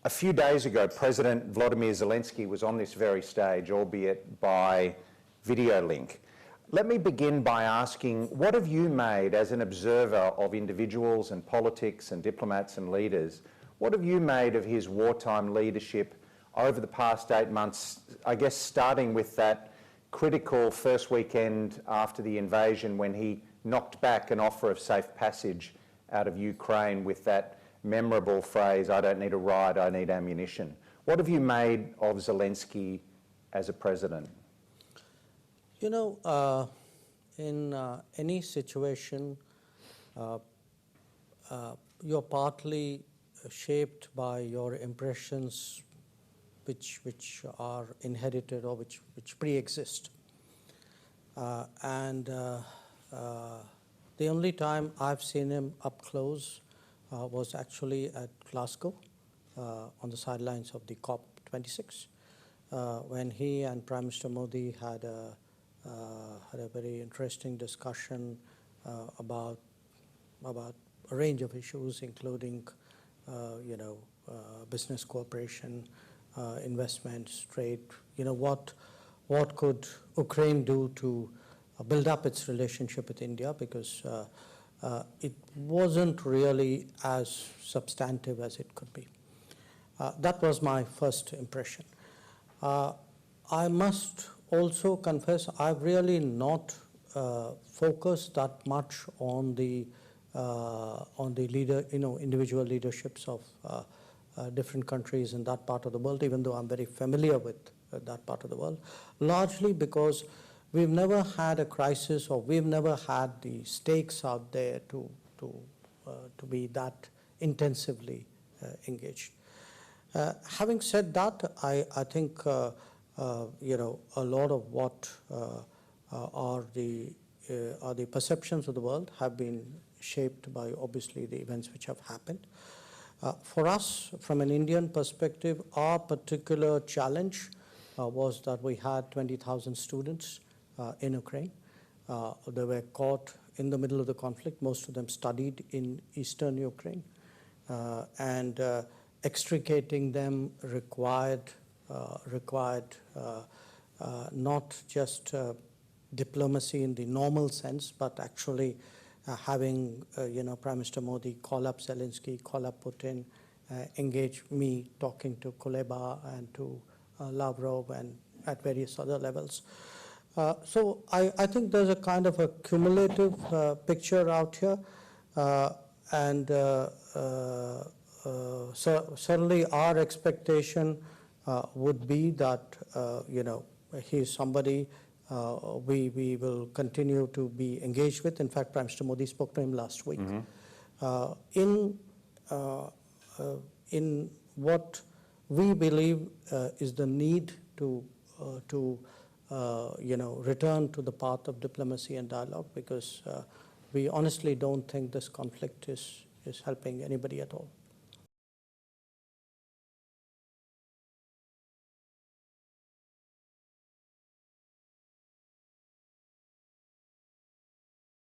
A few days ago, President Volodymyr Zelensky was on this very stage, albeit by video link. Let me begin by asking, what have you made as an observer of individuals and politics and diplomats and leaders? What have you made of his wartime leadership over the past 8 months, I guess starting with that critical first weekend after the invasion when he knocked back an offer of safe passage out of Ukraine with that memorable phrase, "I don't need a ride, I need ammunition." What have you made of Zelensky as a president? You know, in any situation, you're partly shaped by your impressions which are inherited or which pre-exist. The only time I've seen him up close was actually at Glasgow on the sidelines of the COP26 when he and Prime Minister Modi had a very interesting discussion about a range of issues, including business cooperation, investments, trade. What could Ukraine do to build up its relationship with India, because it wasn't really as substantive as it could be. That was my first impression. I must also confess I've really not focused that much on the individual leaderships of different countries in that part of the world, even though I'm very familiar with that part of the world, largely because we've never had a crisis, or we've never had the stakes out there to be that intensively engaged. Having said that, I think a lot of what are the perceptions of the world have been shaped by obviously the events which have happened. For us, from an Indian perspective, our particular challenge was that we had 20,000 students in Ukraine. They were caught in the middle of the conflict. Most of them studied in eastern Ukraine. And extricating them required not just diplomacy in the normal sense, but actually having Prime Minister Modi call up Zelensky, call up Putin, engage me talking to Kuleba and to Lavrov and at various other levels. So I think there's a kind of a cumulative picture out here, certainly our expectation would be that he's somebody we will continue to be engaged with. In fact, Prime Minister Modi spoke to him last week. In what we believe is the need to return to the path of diplomacy and dialogue, because we honestly don't think this conflict is helping anybody at all.